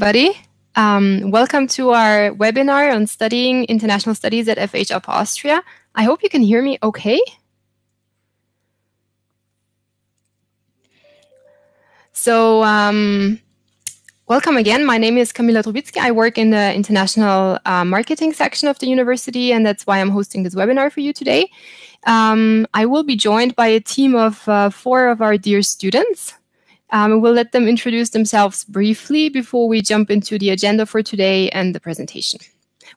everybody. Welcome to our webinar on studying international studies at FH Upper Austria. I hope you can hear me okay. So, welcome again. My name is Kamila Trubitsky. I work in the international marketing section of the university, and that's why I'm hosting this webinar for you today. I will be joined by a team of 4 of our dear students. We'll let them introduce themselves briefly before we jump into the agenda for today and the presentation.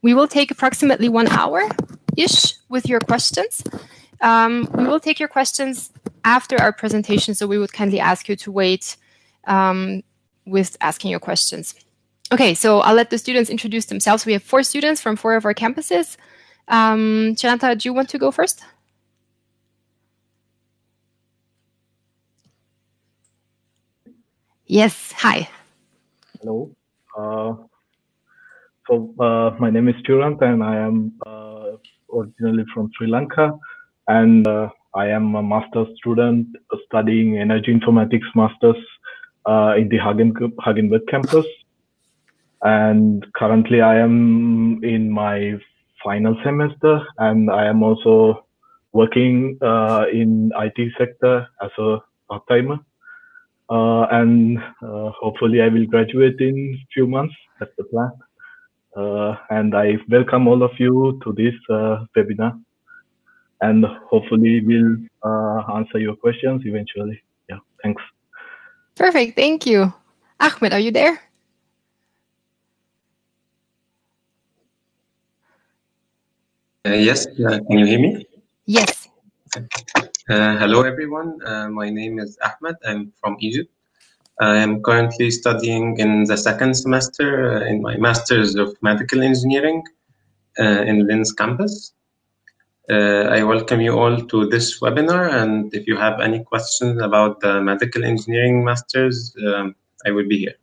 We will take approximately 1 hour-ish with your questions. We will take your questions after our presentation, so we would kindly ask you to wait with asking your questions. Okay, so I'll let the students introduce themselves. We have 4 students from 4 of our campuses. Chananta, do you want to go first? Yes, hi. Hello. My name is Churant, and I am originally from Sri Lanka, and I am a master's student studying energy informatics masters in the Hagenberg campus. And currently I am in my final semester, and I am also working in IT sector as a part-timer. Hopefully I will graduate in a few months. That's the plan. And I welcome all of you to this webinar, and hopefully we'll answer your questions eventually. Yeah, thanks. Perfect, thank you. Ahmed, are you there? Yes, can you hear me? Yes. Hello everyone, my name is Ahmed. I'm from Egypt. I am currently studying in the 2nd semester in my Master's of Medical Engineering in Linz campus. I welcome you all to this webinar, and if you have any questions about the Medical Engineering Masters, I will be here.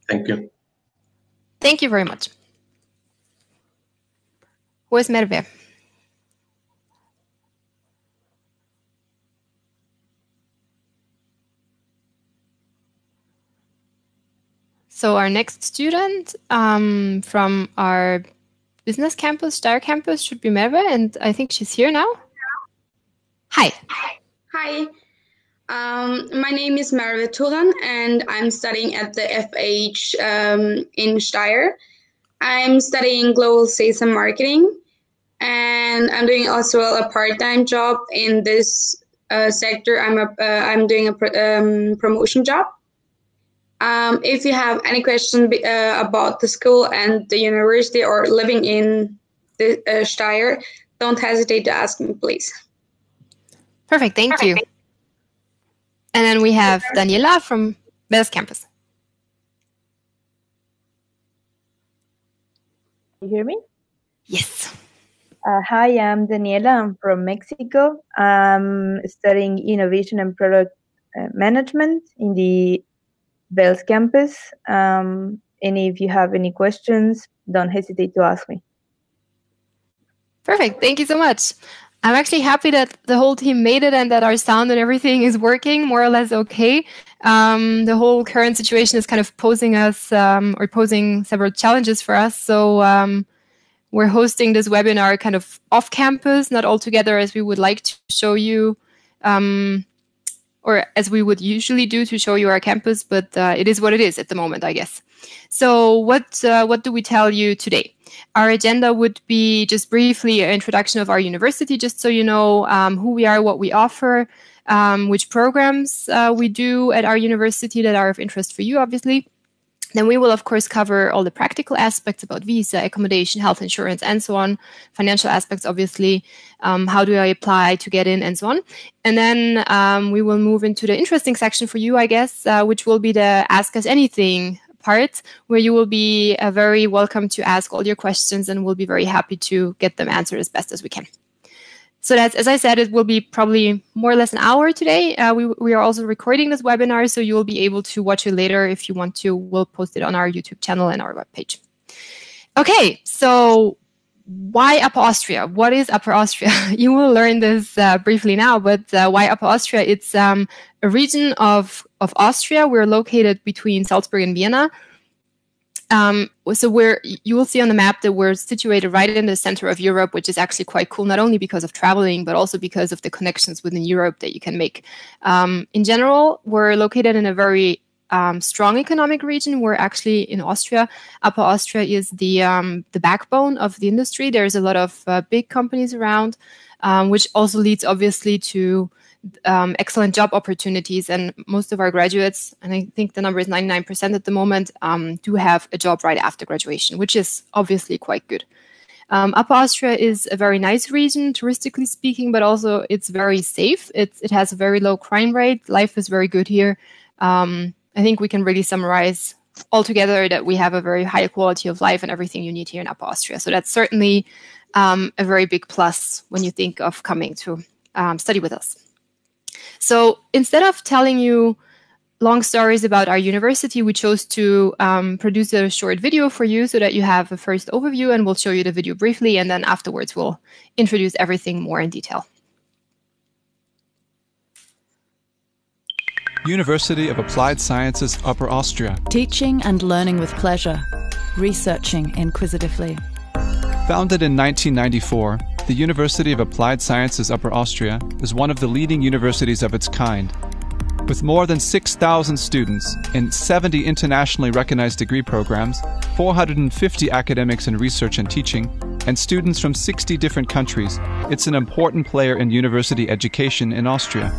Thank you. Thank you very much. Where's Merve? So our next student from our business campus, Steyr campus, should be Merve, and I think she's here now. Hi. Hi. My name is Merve Turan, and I'm studying at the FH in Steyr. I'm studying global sales and marketing, and I'm doing also a part-time job in this sector. I'm doing a promotion job. If you have any question about the school and the university or living in the Steyr, don't hesitate to ask me, please. Perfect, thank you. And then we have Daniela from Wels campus. You hear me? Yes. Hi, I'm Daniela. I'm from Mexico. I'm studying innovation and product management in the Wels campus. And if you have any questions, don't hesitate to ask me. Perfect. Thank you so much. I'm actually happy that the whole team made it and that our sound and everything is working more or less okay. The whole current situation is kind of posing us or posing several challenges for us. So we're hosting this webinar kind of off campus, not all together as we would like to show you, or as we would usually do to show you our campus, but it is what it is at the moment, I guess. So what do we tell you today? Our agenda would be just briefly an introduction of our university, just so you know who we are, what we offer, which programs we do at our university that are of interest for you, obviously. Then we will, of course, cover all the practical aspects about visa, accommodation, health insurance, and so on. Financial aspects, obviously. How do I apply to get in, and so on. And then we will move into the interesting section for you, I guess, which will be the Ask Us Anything part, where you will be very welcome to ask all your questions, and we'll be very happy to get them answered as best as we can. So that's, as I said, it will be probably more or less an hour today. We are also recording this webinar, so you will be able to watch it later if you want to. We'll post it on our YouTube channel and our webpage. Okay, so why Upper Austria? What is Upper Austria? You will learn this briefly now, but why Upper Austria? It's a region of Austria. We're located between Salzburg and Vienna. So you will see on the map that we're situated right in the center of Europe, which is actually quite cool, not only because of traveling, but also because of the connections within Europe that you can make. In general, we're located in a very strong economic region. We're actually in Austria. Upper Austria is the backbone of the industry. There's a lot of big companies around, which also leads obviously to excellent job opportunities, and most of our graduates, and I think the number is 99% at the moment, do have a job right after graduation, which is obviously quite good. Upper Austria is a very nice region, touristically speaking, but also it's very safe. It has a very low crime rate. Life is very good here. I think we can really summarize altogether that we have a very high quality of life and everything you need here in Upper Austria. So that's certainly a very big plus when you think of coming to study with us. So instead of telling you long stories about our university, we chose to produce a short video for you so that you have a first overview, and we'll show you the video briefly, and then afterwards we'll introduce everything more in detail. University of Applied Sciences, Upper Austria. Teaching and learning with pleasure. Researching inquisitively. Founded in 1994, the University of Applied Sciences Upper Austria is one of the leading universities of its kind. With more than 6,000 students in 70 internationally recognized degree programs, 450 academics in research and teaching, and students from 60 different countries, it's an important player in university education in Austria.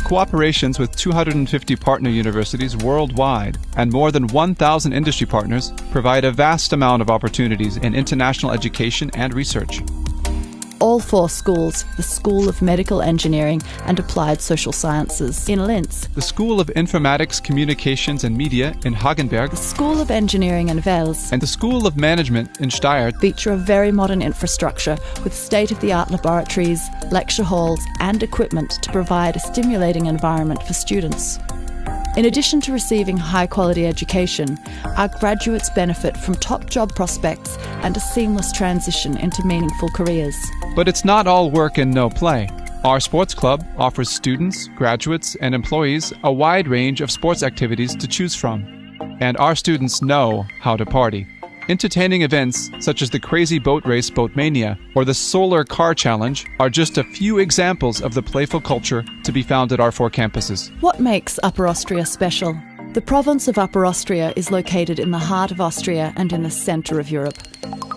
Cooperations with 250 partner universities worldwide and more than 1,000 industry partners provide a vast amount of opportunities in international education and research. All four schools, the School of Medical Engineering and Applied Social Sciences in Linz, the School of Informatics, Communications and Media in Hagenberg, the School of Engineering in Wels, and the School of Management in Steyr feature a very modern infrastructure with state-of-the-art laboratories, lecture halls and equipment to provide a stimulating environment for students. In addition to receiving high-quality education, our graduates benefit from top job prospects and a seamless transition into meaningful careers. But it's not all work and no play. Our sports club offers students, graduates, and employees a wide range of sports activities to choose from. And our students know how to party. Entertaining events such as the Crazy Boat Race Boatmania or the Solar Car Challenge are just a few examples of the playful culture to be found at our four campuses. What makes Upper Austria special? The province of Upper Austria is located in the heart of Austria and in the centre of Europe.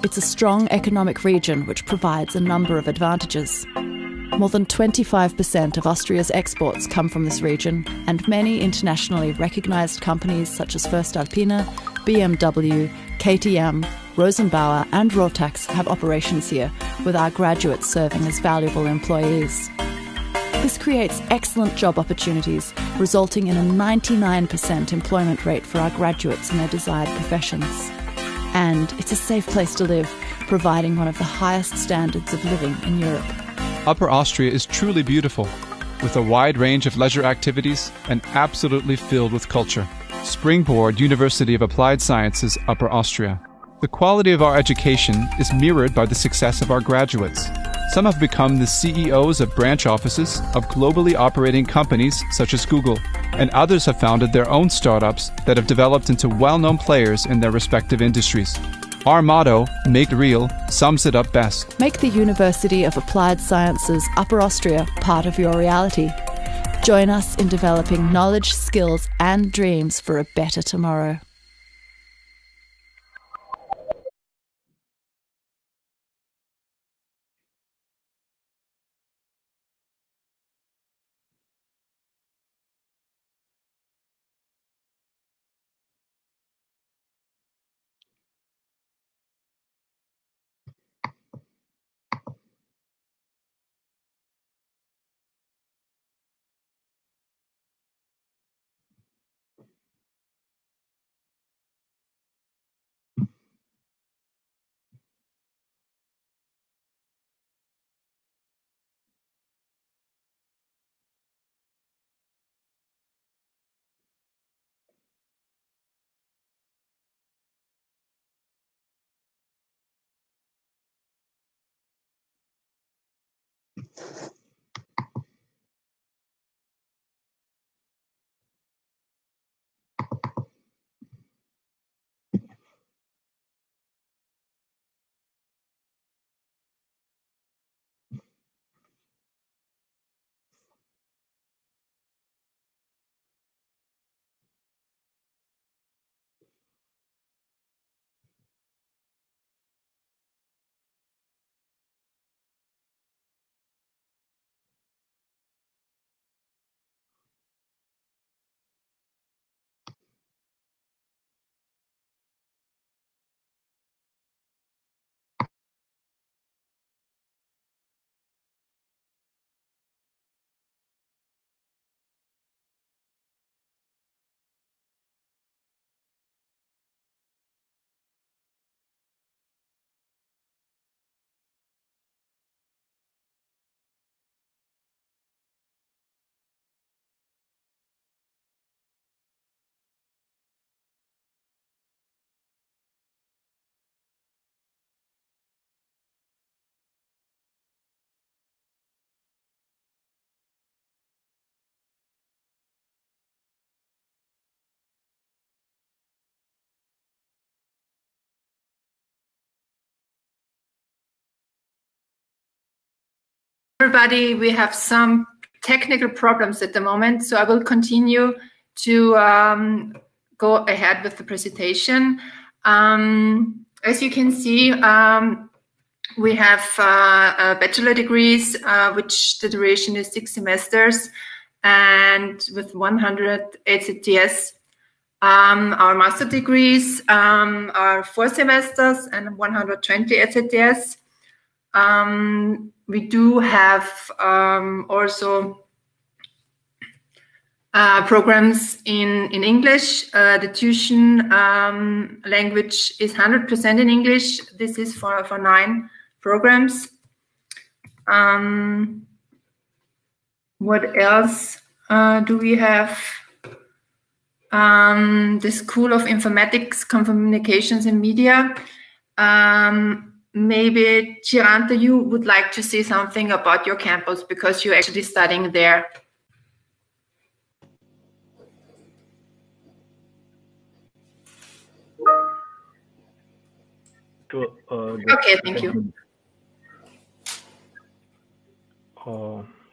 It's a strong economic region which provides a number of advantages. More than 25% of Austria's exports come from this region, and many internationally recognised companies such as voestalpine, BMW, KTM, Rosenbauer and Rotax have operations here, with our graduates serving as valuable employees. This creates excellent job opportunities, resulting in a 99% employment rate for our graduates in their desired professions. And it's a safe place to live, providing one of the highest standards of living in Europe. Upper Austria is truly beautiful, with a wide range of leisure activities and absolutely filled with culture. Springboard University of Applied Sciences, Upper Austria. The quality of our education is mirrored by the success of our graduates. Some have become the CEOs of branch offices of globally operating companies such as Google, and others have founded their own startups that have developed into well-known players in their respective industries. Our motto, Make Real, sums it up best. Make the University of Applied Sciences Upper Austria part of your reality. Join us in developing knowledge, skills and dreams for a better tomorrow. everybody. We have some technical problems at the moment, so I will continue to go ahead with the presentation. As you can see, we have bachelor degrees, which the duration is 6 semesters, and with 100 ACTS. Our master degrees are 4 semesters and 120 ACTS. We do have also programs in English. The tuition language is 100% in English. This is for 9 programs. What else do we have? The School of Informatics, Communications and Media. Maybe, Chiranta, you would like to say something about your campus because you're actually studying there. Okay, thank you.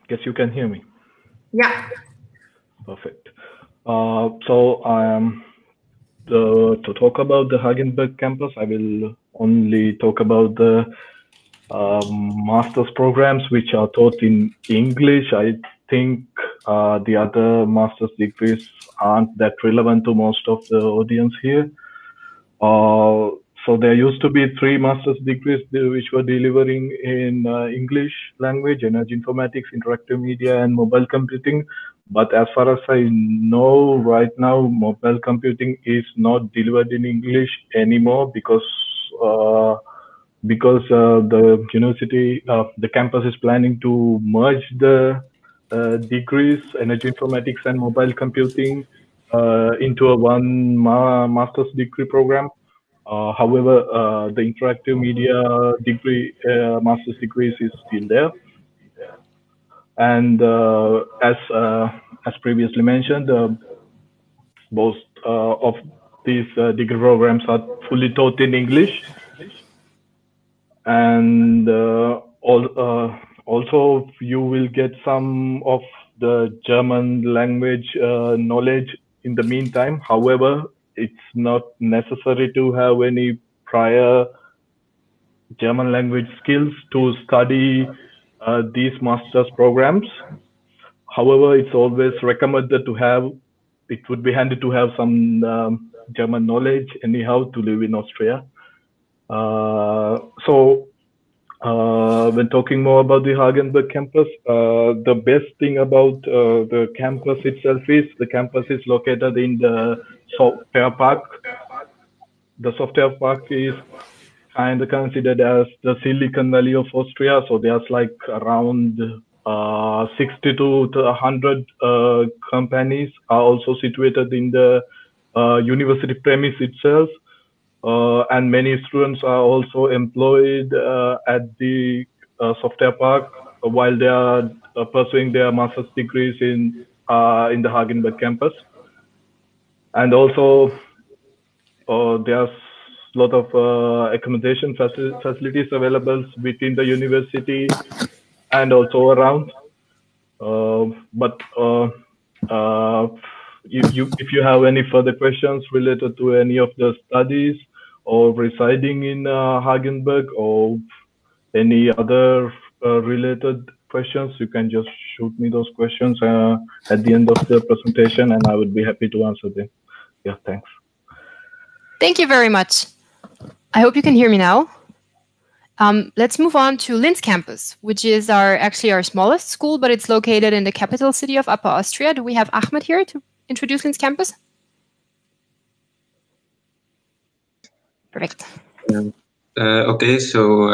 Guess you can hear me. Yeah. Perfect. So to talk about the Hagenberg campus, I will only talk about the master's programs which are taught in English. I think the other master's degrees aren't that relevant to most of the audience here. So there used to be 3 master's degrees which were delivering in English language, energy informatics, interactive media, and mobile computing. But as far as I know, right now, mobile computing is not delivered in English anymore because the university, the campus is planning to merge the degrees, energy informatics and mobile computing, into a one master's degree program. However, the interactive media degree, master's degrees is still there. And as previously mentioned, both of these degree programs are fully taught in English. And also you will get some of the German language knowledge in the meantime. However, it's not necessary to have any prior German language skills to study these master's programs. However, it's always recommended to have, it would be handy to have some German knowledge anyhow to live in Austria. So when talking more about the Hagenberg campus, the best thing about the campus itself is the campus is located in the software park. The software park is kind of considered as the Silicon Valley of Austria. So there's like around 60 to 100 companies are also situated in the university premise itself. And many students are also employed at the software park while they are pursuing their master's degrees in the Hagenberg campus. And also there's a lot of accommodation facilities available within the university and also around. But if you have any further questions related to any of the studies or residing in Hagenberg or any other related questions, you can just shoot me those questions at the end of the presentation and I would be happy to answer them. Yeah, thanks. Thank you very much. I hope you can hear me now. Let's move on to Linz campus, which is actually our smallest school, but it's located in the capital city of Upper Austria. Do we have Ahmed here to introduce Linz campus? Perfect. Okay, so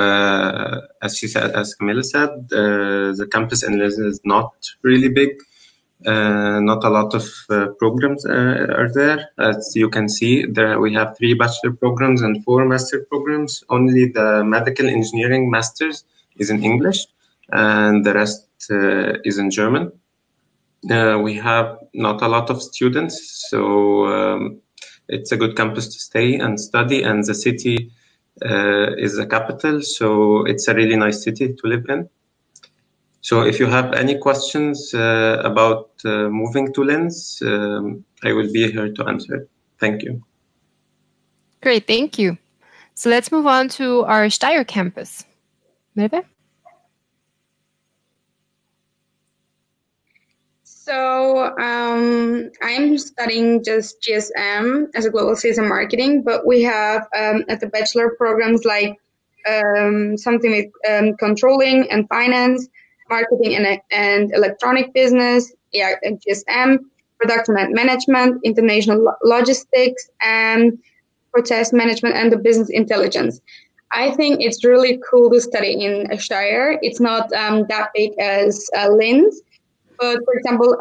as Camilla said, the campus in Linz is not really big. Not a lot of programs are there. As you can see, there we have 3 bachelor programs and 4 master programs. Only the medical engineering masters is in English, and the rest is in German. We have not a lot of students, so it's a good campus to stay and study, and the city is the capital, so it's a really nice city to live in. So if you have any questions about moving to Linz, I will be here to answer. Thank you. Great, thank you. So let's move on to our Steyr campus. Merve? So I'm studying just GSM as a global sales and marketing, but we have at the bachelor programs like something with controlling and finance, marketing and electronic business, yeah, and GSM, production and management, international logistics, and protest management and the business intelligence. I think it's really cool to study in Steyr. It's not that big as Linz. But for example,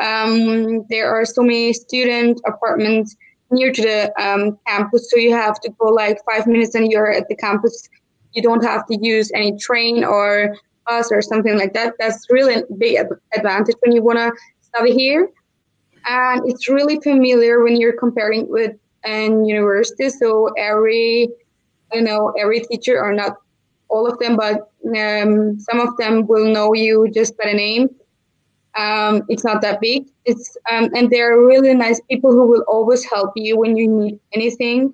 there are so many student apartments near to the campus, so you have to go like 5 minutes and you're at the campus. You don't have to use any train or bus or something like that. That's really a big advantage when you want to study here. And it's really familiar when you're comparing with an university. So every teacher, or not all of them, but some of them will know you just by the name. It's not that big. It's and they're really nice people who will always help you when you need anything.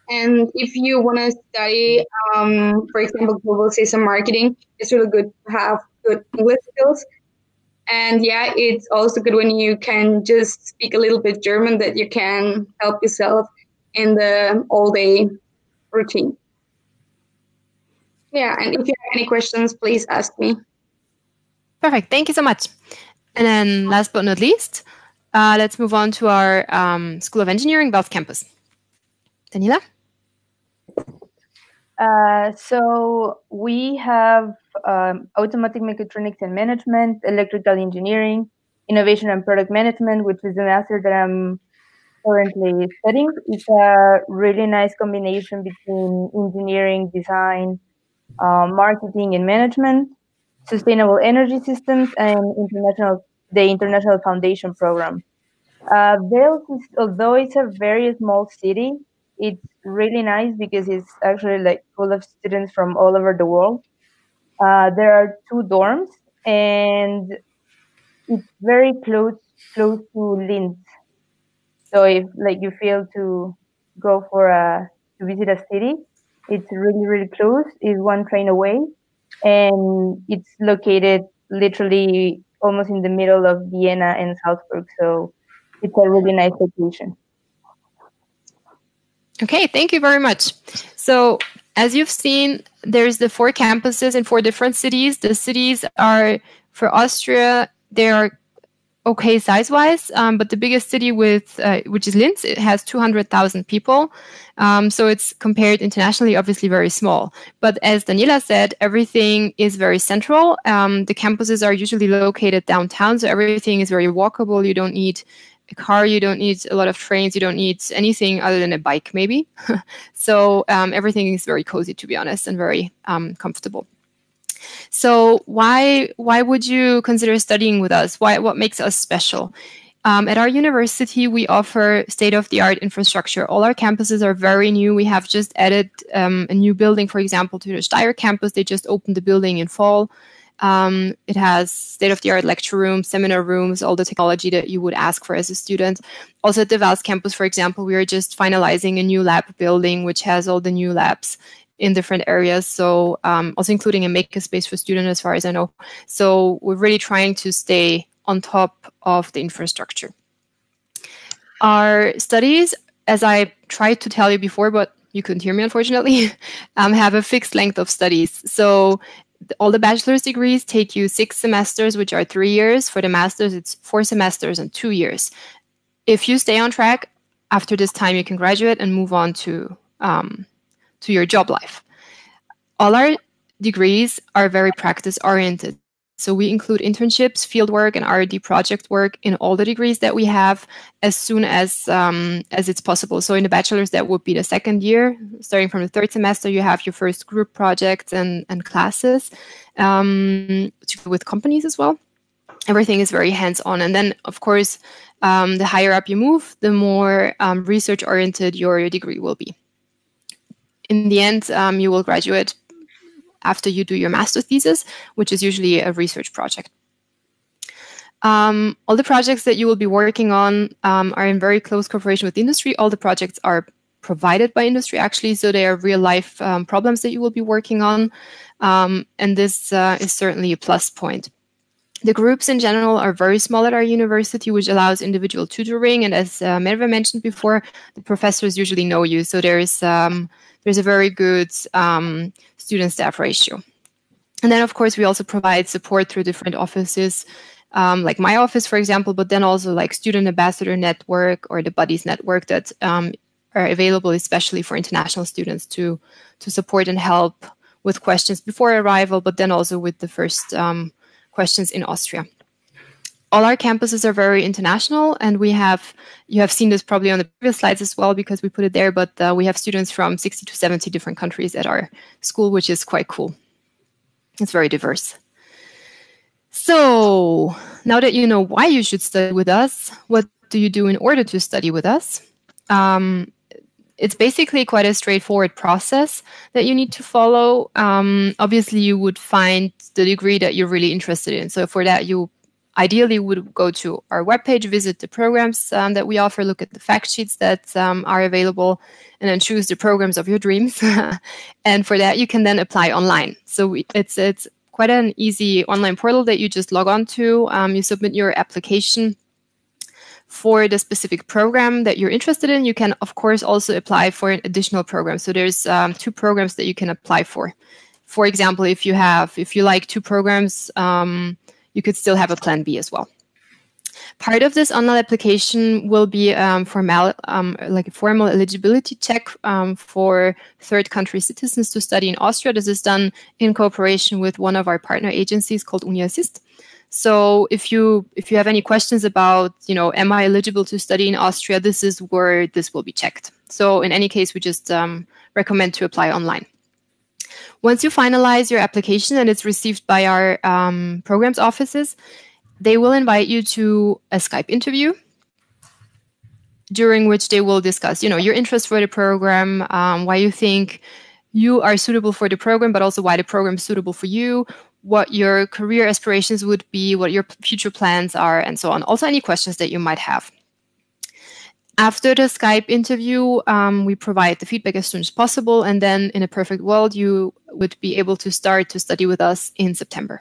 And if you want to study, for example, global sales and marketing, it's really good to have good English skills. And yeah, it's also good when you can just speak a little bit German, that you can help yourself in the all-day routine. Yeah, and if you have any questions, please ask me. Perfect. Thank you so much. And then last but not least, let's move on to our School of Engineering, Wels campus. Daniela? So we have automotive mechatronics and management, electrical engineering, innovation and product management, which is the master that I'm currently studying. It's a really nice combination between engineering, design, marketing and management, sustainable energy systems, and the International Foundation Program. Wels, although it's a very small city, it's really nice because it's actually like full of students from all over the world. There are 2 dorms, and it's very close to Linz. So if like you feel to go to visit a city, it's really close. It's 1 train away, and it's located literally almost in the middle of Vienna and Salzburg. So it's a really nice location. Okay, thank you very much. So as you've seen, there's the 4 campuses in 4 different cities. The cities are, for Austria, they are okay size-wise, but the biggest city which is Linz, it has 200,000 people. So it's compared internationally, obviously very small. But as Daniela said, everything is very central. The campuses are usually located downtown, so everything is very walkable. You don't need a car, you don't need a lot of trains, you don't need anything other than a bike, maybe. So everything is very cozy, to be honest, and very comfortable. So why would you consider studying with us? What makes us special? At our university, we offer state-of-the-art infrastructure. All our campuses are very new. We have just added a new building, for example, to the Steyr campus. They just opened the building in fall. It has state-of-the-art lecture rooms, seminar rooms, all the technology that you would ask for as a student. Also at the Wels campus, for example, we are just finalizing a new lab building, which has all the new labs in different areas. So also including a makerspace for students, as far as I know. So we're really trying to stay on top of the infrastructure. Our studies, as I tried to tell you before, but you couldn't hear me, unfortunately, have a fixed length of studies. So all the bachelor's degrees take you 6 semesters, which are 3 years. For the master's, it's 4 semesters and 2 years. If you stay on track, after this time, you can graduate and move on to your job life. All our degrees are very practice-oriented. So we include internships, fieldwork, and R&D project work in all the degrees that we have as soon as it's possible. So in the bachelor's, that would be the 2nd year. Starting from the 3rd semester, you have your first group projects and classes with companies as well. Everything is very hands-on. And then, of course, the higher up you move, the more research-oriented your degree will be. In the end, you will graduate after you do your master thesis, which is usually a research project. All the projects that you will be working on are in very close cooperation with industry. All the projects are provided by industry, actually, so they are real-life problems that you will be working on, and this is certainly a plus point. The groups in general are very small at our university, which allows individual tutoring, and as Merve mentioned before, the professors usually know you, so there's a very good student-staff ratio. And then, of course, we also provide support through different offices, like my office, for example, but then also like Student Ambassador Network or the Buddies Network that are available especially for international students to support and help with questions before arrival, but then also with the first questions in Austria. All our campuses are very international, and you have seen this probably on the previous slides as well because we put it there, but we have students from 60 to 70 different countries at our school, which is quite cool. It's very diverse. So now that you know why you should study with us, what do you do in order to study with us? It's basically quite a straightforward process that you need to follow. Obviously, you would find the degree that you're really interested in. So for that, you ideally would go to our webpage, visit the programs that we offer, look at the fact sheets that are available, and then choose the programs of your dreams. And for that, you can then apply online. So it's quite an easy online portal that you just log on to. You submit your application for the specific program that you're interested in. You can, of course, also apply for an additional program. So there's 2 programs that you can apply for. For example, if you like 2 programs, you could still have a plan B as well. Part of this online application will be like a formal eligibility check for third country citizens to study in Austria. This is done in cooperation with one of our partner agencies called UniAssist. So if you have any questions about, am I eligible to study in Austria, this is where this will be checked. So in any case, we just recommend to apply online. Once you finalize your application and it's received by our programs offices, they will invite you to a Skype interview during which they will discuss, your interest for the program, why you think you are suitable for the program, but also why the program is suitable for you, what your career aspirations would be, what your future plans are, and so on. Also, any questions that you might have. After the Skype interview, we provide the feedback as soon as possible, and then in a perfect world, you would be able to start to study with us in September.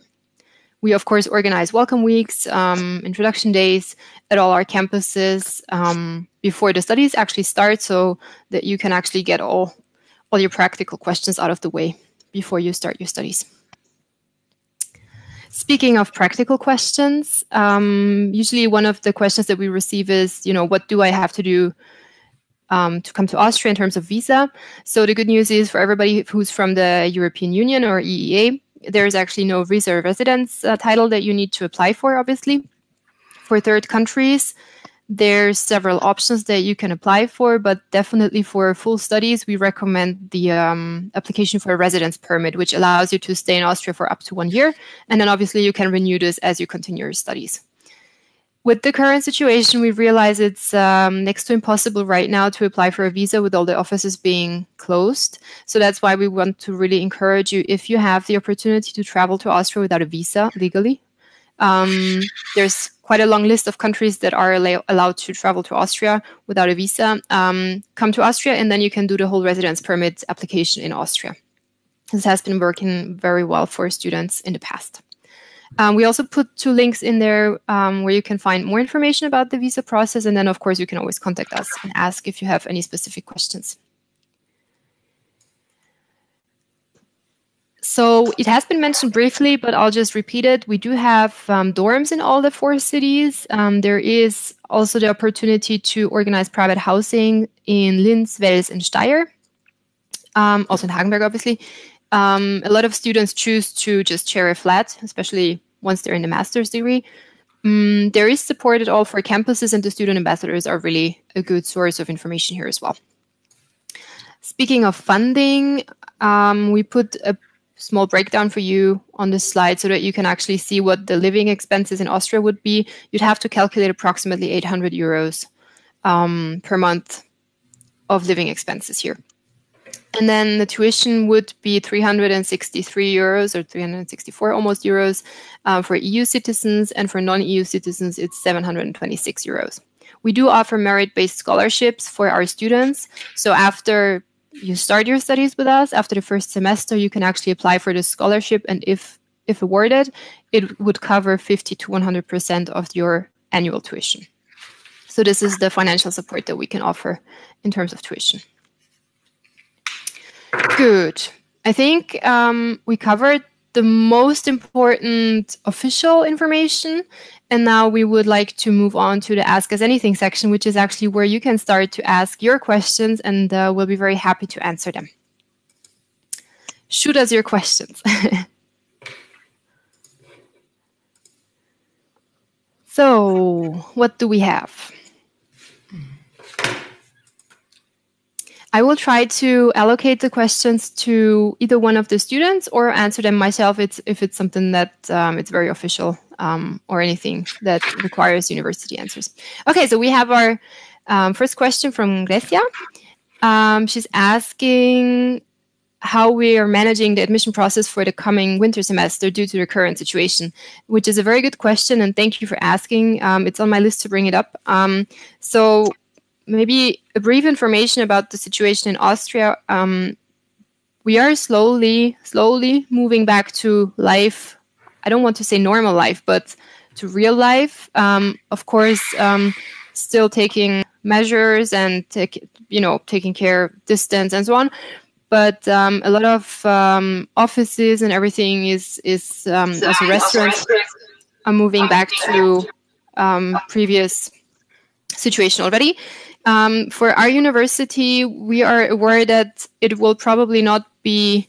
We, of course, organize welcome weeks, introduction days at all our campuses before the studies actually start, so that you can actually get all your practical questions out of the way before you start your studies. Speaking of practical questions, usually one of the questions that we receive is, what do I have to do to come to Austria in terms of visa? So the good news is for everybody who's from the European Union or EEA, there's actually no visa residence title that you need to apply for, obviously. For third countries, there's several options that you can apply for, but definitely for full studies, we recommend the application for a residence permit, which allows you to stay in Austria for up to 1 year. And then obviously you can renew this as you continue your studies. With the current situation, we realize it's next to impossible right now to apply for a visa with all the offices being closed. So that's why we want to really encourage you, if you have the opportunity to travel to Austria without a visa legally. There's quite a long list of countries that are allowed to travel to Austria without a visa. Come to Austria, and then you can do the whole residence permit application in Austria. This has been working very well for students in the past. We also put 2 links in there where you can find more information about the visa process. And then, of course, you can always contact us and ask if you have any specific questions. So it has been mentioned briefly, but I'll just repeat it. We do have dorms in all the 4 cities. There is also the opportunity to organize private housing in Linz, Wels, and Steyr. Also in Hagenberg, obviously. A lot of students choose to just share a flat, especially once they're in the master's degree. There is support at all for campuses, and the student ambassadors are really a good source of information here as well. Speaking of funding, we put a small breakdown for you on this slide so that you can actually see what the living expenses in Austria would be. You'd have to calculate approximately 800 euros per month of living expenses here. And then the tuition would be 363 euros or 364 almost euros for EU citizens, and for non-EU citizens, it's 726 euros. We do offer merit-based scholarships for our students. So after you start your studies with us, after the first semester, you can actually apply for the scholarship, and if awarded, it would cover 50 to 100% of your annual tuition. So this is the financial support that we can offer in terms of tuition. Good. I think we covered the most important official information, and now we would like to move on to the Ask Us Anything section, which is actually where you can start to ask your questions, and we'll be very happy to answer them. Shoot us your questions. So, what do we have? I will try to allocate the questions to either one of the students or answer them myself if it's something that it's very official or anything that requires university answers. Okay, so we have our first question from Grecia. She's asking how we are managing the admission process for the coming winter semester due to the current situation, which is a very good question, and thank you for asking. It's on my list to bring it up. So maybe a brief information about the situation in Austria. We are slowly moving back to life. I don't want to say normal life, but to real life. Of course, still taking measures and taking care, distance and so on. But a lot of offices and everything is also restaurants are moving back to previous situation already. For our university, we are aware that it will probably not be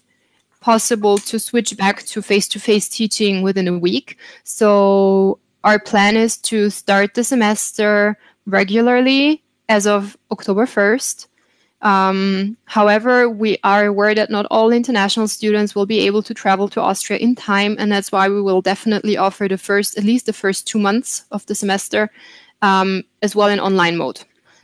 possible to switch back to face-to-face teaching within a week. So our plan is to start the semester regularly as of October 1st. However, we are aware that not all international students will be able to travel to Austria in time, and that's why we will definitely offer at least the first 2 months of the semester as well in online mode.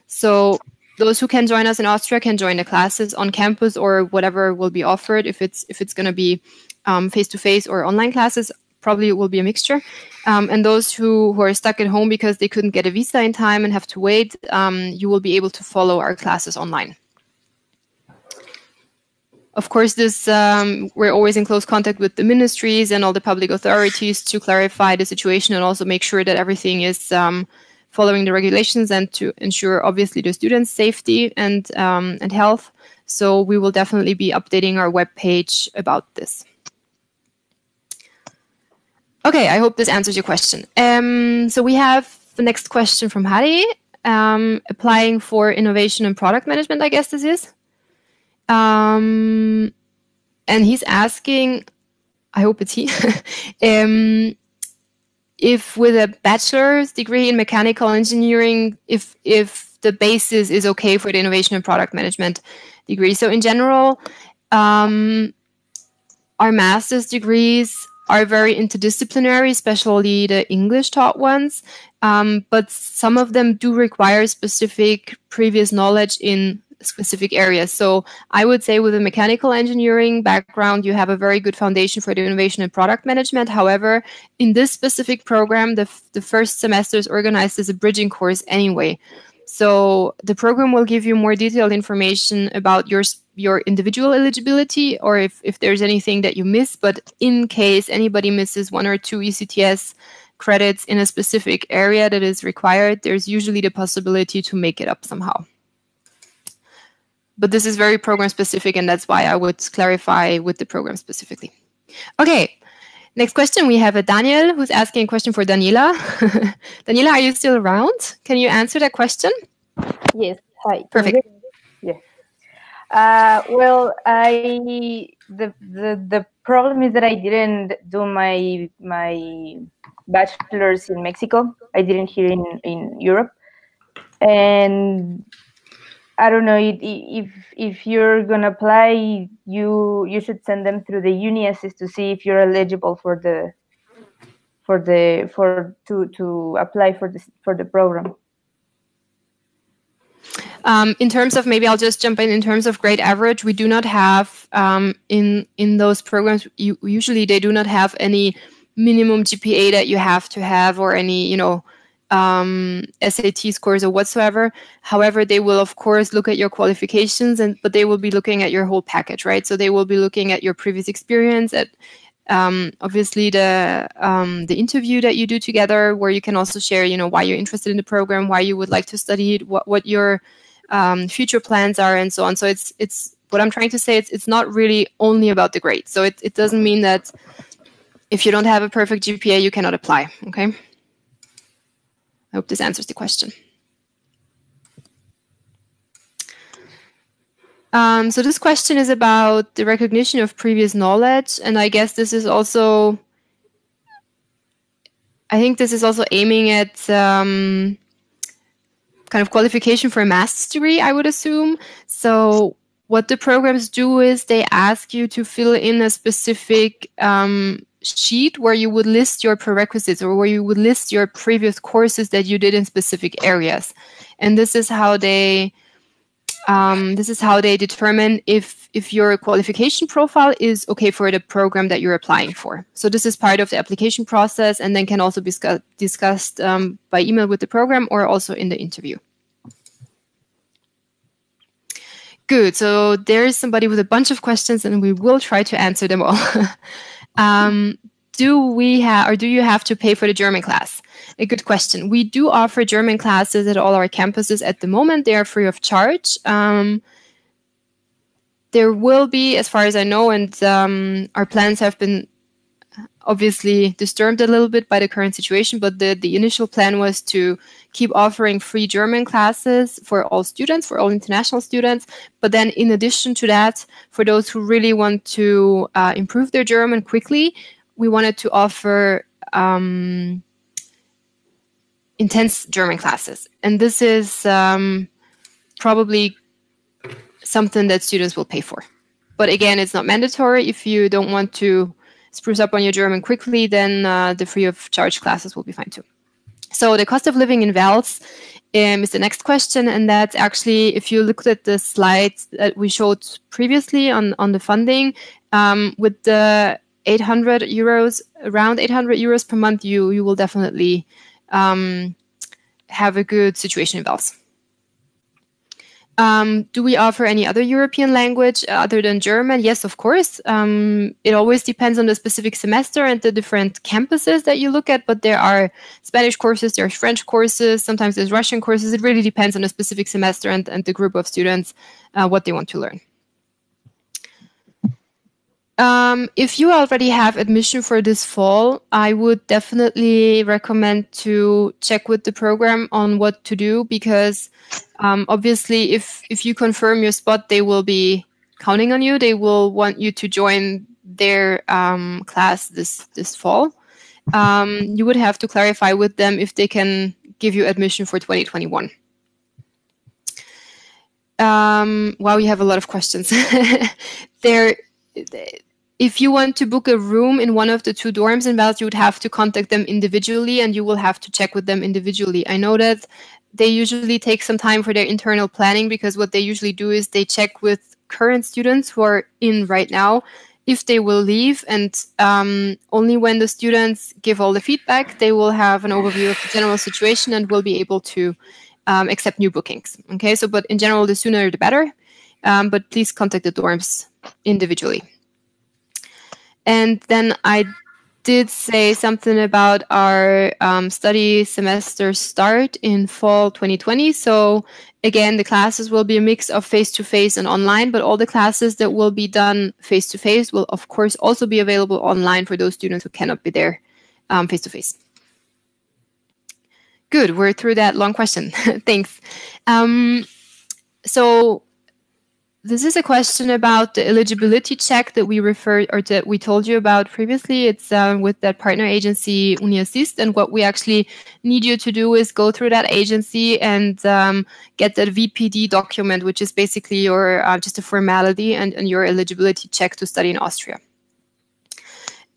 So those who can join us in Austria can join the classes on campus or whatever will be offered. If it's going to be face-to-face or online classes, probably it will be a mixture. And those who are stuck at home because they couldn't get a visa in time and have to wait, you will be able to follow our classes online. Of course, we're always in close contact with the ministries and all the public authorities to clarify the situation and also make sure that everything is following the regulations and to ensure, obviously, the students' safety and health. So we will definitely be updating our webpage about this. Okay, I hope this answers your question. So we have the next question from Hari, applying for innovation and product management, I guess this is. And he's asking, I hope it's he, if with a bachelor's degree in mechanical engineering, if the basis is okay for the innovation and product management degree. So in general, our master's degrees are very interdisciplinary, especially the English taught ones. But some of them do require specific previous knowledge in specific areas. So I would say with a mechanical engineering background, you have a very good foundation for the innovation and product management. However, in this specific program, the first semester is organized as a bridging course anyway. So the program will give you more detailed information about your individual eligibility or if there's anything that you miss. But in case anybody misses 1 or 2 ECTS credits in a specific area that is required, there's usually the possibility to make it up somehow. But this is very program specific, and that's why I would clarify with the program specifically. Okay, next question. We have a Daniel who's asking a question for Daniela. Daniela, are you still around? Can you answer that question? Yes. Hi. Perfect. Yeah. Well, the problem is that I didn't do my bachelor's in Mexico. I didn't here in Europe, and I don't know if you're gonna apply, you should send them through the UniAssist to see if you're eligible to apply for the program. In terms of, maybe I'll just jump in terms of grade average, we do not have, in those programs, usually they do not have any minimum GPA that you have to have, or any, SAT scores or whatsoever. However, they will of course look at your qualifications, but they will be looking at your whole package, right? So they will be looking at your previous experience, at obviously the interview that you do together, where you can also share, why you're interested in the program, why you would like to study it, what your future plans are, and so on. So it's what I'm trying to say. It's not really only about the grade. So it doesn't mean that if you don't have a perfect GPA, you cannot apply. Okay. I hope this answers the question. So this question is about the recognition of previous knowledge, and I guess this is also, aiming at kind of qualification for a master's degree, I would assume. So what the programs do is they ask you to fill in a specific sheet where you would list your prerequisites, or where you would list your previous courses that you did in specific areas. And this is how they determine if your qualification profile is okay for the program that you're applying for. So this is part of the application process, and then can also be discussed by email with the program, or also in the interview. Good. So there is somebody with a bunch of questions, and we will try to answer them all. Do you have to pay for the German class? A good question. We do offer German classes at all our campuses at the moment. They are free of charge. There will be, as far as I know, and our plans have been obviously disturbed a little bit by the current situation, but the initial plan was to keep offering free German classes for all students, for all international students. But then in addition to that, for those who really want to improve their German quickly, we wanted to offer intense German classes. And this is probably something that students will pay for. But again, it's not mandatory. If you don't want to spruce up on your German quickly, then the free of charge classes will be fine too. So the cost of living in Wels is the next question, and that's actually, if you looked at the slides that we showed previously on the funding, with the 800 euros, around 800 euros per month, you will definitely have a good situation in Wels. Do we offer any other European language other than German? Yes, of course. It always depends on the specific semester and the different campuses that you look at, but there are Spanish courses, there are French courses, sometimes there's Russian courses. It really depends on the specific semester and the group of students, what they want to learn. If you already have admission for this fall, I would definitely recommend to check with the program on what to do, because obviously if you confirm your spot, they will be counting on you. They will want you to join their class this fall. You would have to clarify with them if they can give you admission for 2021. Wow, we have a lot of questions. If you want to book a room in one of the 2 dorms in Wels, you would have to contact them individually, and you will have to check with them individually. I know that they usually take some time for their internal planning, because what they usually do is they check with current students who are in right now if they will leave, and only when the students give all the feedback, they will have an overview of the general situation and will be able to accept new bookings. Okay, so but in general, the sooner the better, but please contact the dorms individually. And then I did say something about our study semester start in fall 2020. So again, the classes will be a mix of face-to-face and online, but all the classes that will be done face-to-face will of course also be available online for those students who cannot be there face-to-face. Good, we're through that long question. Thanks. So this is a question about the eligibility check that we referred, or that we told you about previously. It's with that partner agency Min.Assist, and what we actually need you to do is go through that agency and get that VPD document, which is basically your just a formality and your eligibility check to study in Austria.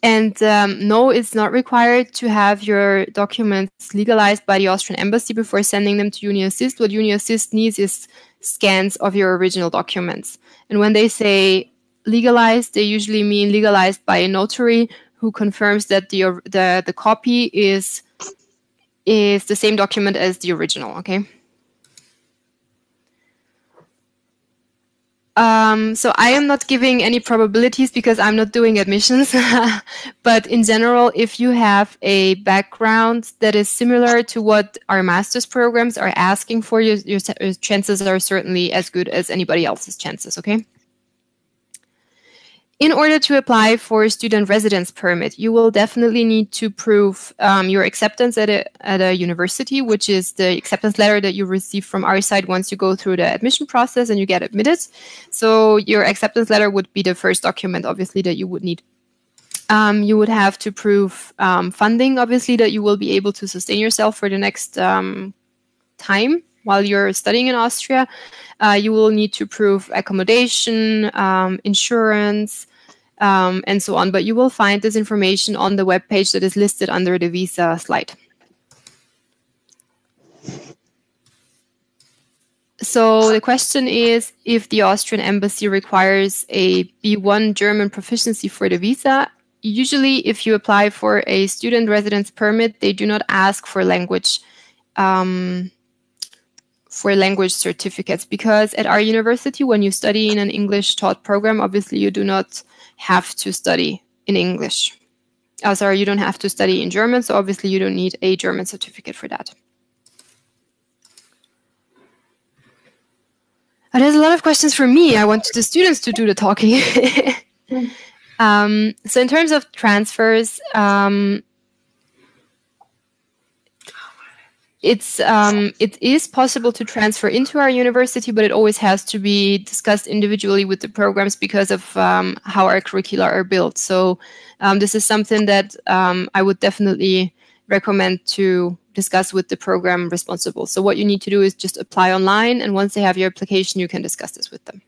And no, it's not required to have your documents legalized by the Austrian embassy before sending them to Min.Assist. What Min.Assist needs is scans of your original documents. And when they say legalized, they usually mean legalized by a notary who confirms that the copy is the same document as the original, okay? So I am not giving any probabilities because I'm not doing admissions. But in general, if you have a background that is similar to what our master's programs are asking for, your chances are certainly as good as anybody else's chances, okay? In order to apply for a student residence permit, you will definitely need to prove your acceptance at a university, which is the acceptance letter that you receive from our side once you go through the admission process and you get admitted. So your acceptance letter would be the first document, obviously, that you would need. You would have to prove funding, obviously, that you will be able to sustain yourself for the next time while you're studying in Austria. You will need to prove accommodation, insurance, and so on. But you will find this information on the webpage that is listed under the visa slide. So the question is, if the Austrian embassy requires a B1 German proficiency for the visa, usually if you apply for a student residence permit, they do not ask for language certificates, because at our university, when you study in an English taught program, obviously you do not have to study in English. Oh, sorry, you don't have to study in German, so obviously you don't need a German certificate for that. There's a lot of questions for me. I want the students to do the talking. So in terms of transfers, it is possible to transfer into our university, but it always has to be discussed individually with the programs because of how our curricula are built. So this is something that I would definitely recommend to discuss with the program responsible. So what you need to do is just apply online, and once they have your application, you can discuss this with them.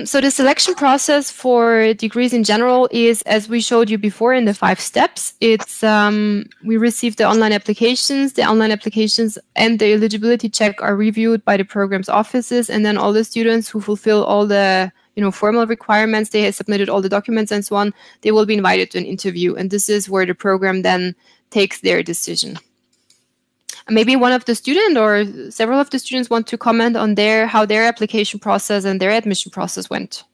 So the selection process for degrees in general is, as we showed you before, in the 5 steps. It's we receive the online applications. The online applications and the eligibility check are reviewed by the program's offices, and then all the students who fulfill all the formal requirements, they have submitted all the documents and so on, they will be invited to an interview, and this is where the program then takes their decision. Maybe one of the students or several of the students want to comment on how their application process and their admission process went.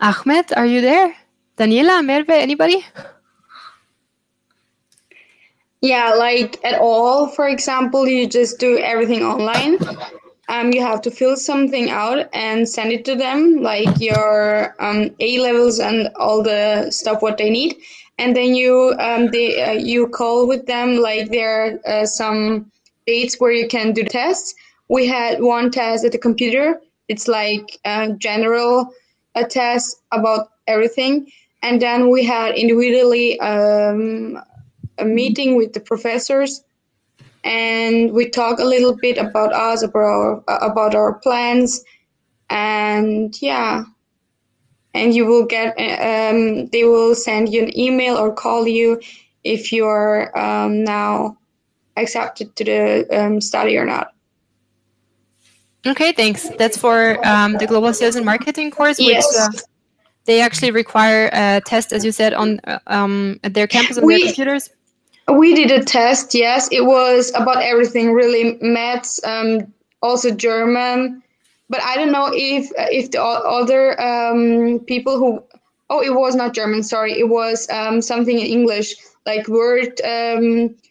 Ahmed, are you there? Daniela, Merve, anybody? Yeah, like at all, for example, you just do everything online. You have to fill something out and send it to them, like your A-levels and all the stuff what they need. And then you call with them, like there are some dates where you can do the tests. We had one test at the computer. It's like a test about everything. And then we had individually a meeting with the professors. And we talk a little bit about us, about our plans, and yeah. And you will get, they will send you an email or call you if you're now accepted to the study or not. Okay, thanks. That's for the Global Sales and Marketing course, Yes. which they actually require a test, as you said, on at their campus on their computers. We did a test, yes. It was about everything, really, maths, also German. But I don't know if the other people who... Oh, it was not German, sorry. It was something in English, like word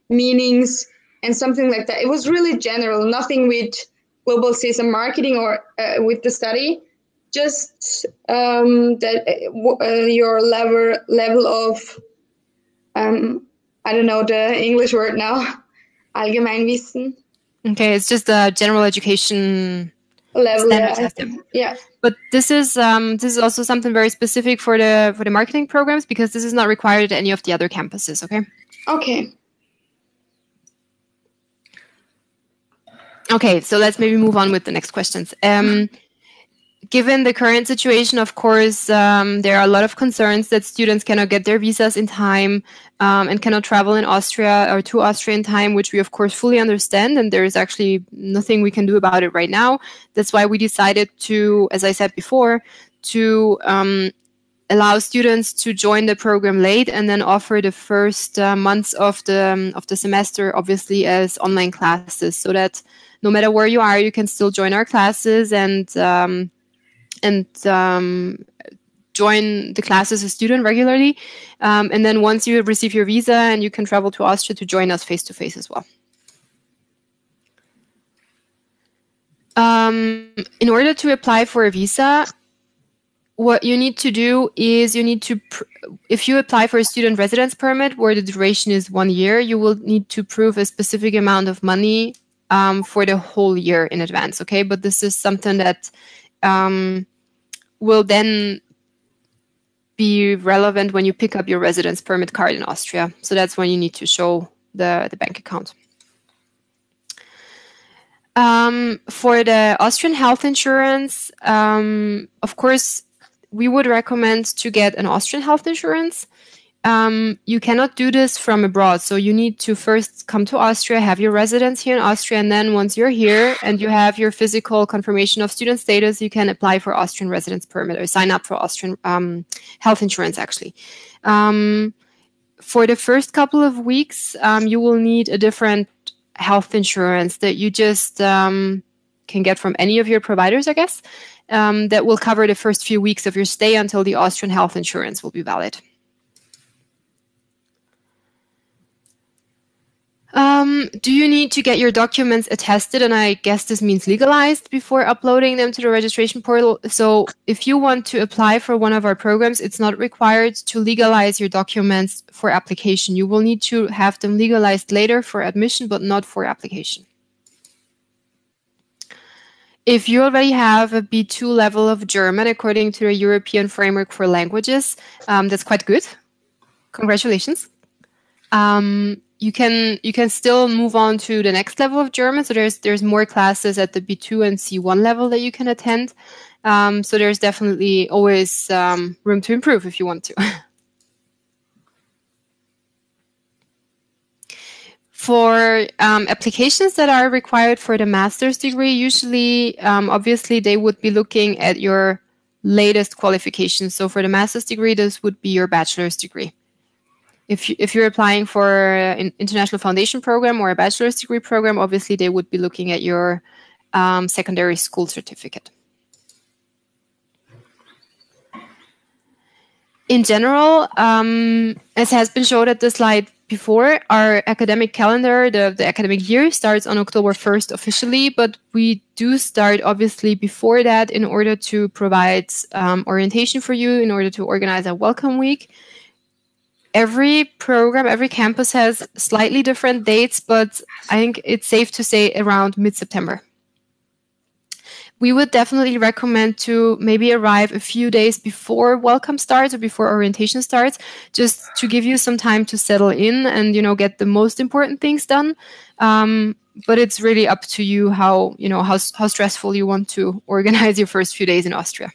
meanings and something like that. It was really general, nothing with global sales and marketing or with the study. Just your level of... I don't know the English word now. Allgemeinwissen. Okay, it's just a general education level. Yeah. But this is also something very specific for the marketing programs, because this is not required at any of the other campuses. Okay. Okay. Okay, so let's maybe move on with the next questions. given the current situation, of course, there are a lot of concerns that students cannot get their visas in time and cannot travel in Austria or to Austria in time, which we, of course, fully understand. And there is actually nothing we can do about it right now. That's why we decided to, as I said before, to allow students to join the program late and then offer the first months of the semester, obviously, as online classes, so that no matter where you are, you can still join our classes and join the class as a student regularly. And then once you receive your visa, and you can travel to Austria to join us face-to-face as well. In order to apply for a visa, what you need to do is you need to, if you apply for a student residence permit where the duration is 1 year, you will need to prove a specific amount of money for the whole year in advance, okay? But this is something that will then be relevant when you pick up your residence permit card in Austria. So that's when you need to show the bank account. For the Austrian health insurance, of course, we would recommend to get an Austrian health insurance. You cannot do this from abroad. So you need to first come to Austria, have your residence here in Austria, and then once you're here and you have your physical confirmation of student status, you can apply for Austrian residence permit or sign up for Austrian health insurance, actually. For the first couple of weeks, you will need a different health insurance that you just can get from any of your providers, I guess, that will cover the first few weeks of your stay until the Austrian health insurance will be valid. Do you need to get your documents attested? And I guess this means legalized before uploading them to the registration portal. So if you want to apply for one of our programs, it's not required to legalize your documents for application. You will need to have them legalized later for admission, but not for application. If you already have a B2 level of German according to the European Framework for Languages, that's quite good. Congratulations. You can still move on to the next level of German. So there's more classes at the B2 and C1 level that you can attend. So there's definitely always room to improve if you want to. For applications that are required for the master's degree, usually, obviously, they would be looking at your latest qualifications. So for the master's degree, this would be your bachelor's degree. If you're applying for an international foundation program or a bachelor's degree program, obviously they would be looking at your secondary school certificate. In general, as has been showed at the slide before, our academic calendar, the academic year, starts on October 1st officially, but we do start obviously before that in order to provide orientation for you, in order to organize a welcome week. Every program, every campus has slightly different dates, but I think it's safe to say around mid-September. We would definitely recommend to maybe arrive a few days before welcome starts or before orientation starts, just to give you some time to settle in and, you know, get the most important things done. But it's really up to you how stressful you want to organize your first few days in Austria.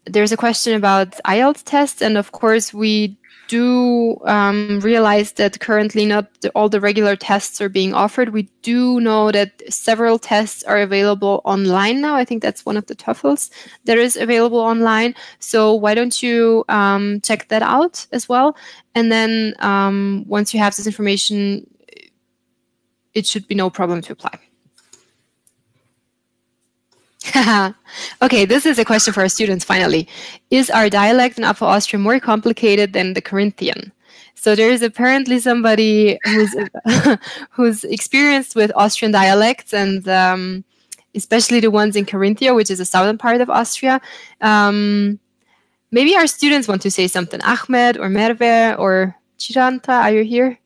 There's a question about IELTS tests, and of course we do realize that currently not all the regular tests are being offered. We do know that several tests are available online now. I think that's one of the TOEFLs that is available online. So why don't you check that out as well? And then once you have this information, it should be no problem to apply. Okay, this is a question for our students, finally. Is our dialect in Upper Austria more complicated than the Carinthian? So there is apparently somebody who's experienced with Austrian dialects, and especially the ones in Carinthia, which is the southern part of Austria. Maybe our students want to say something. Ahmed or Merve or Chiranta, are you here?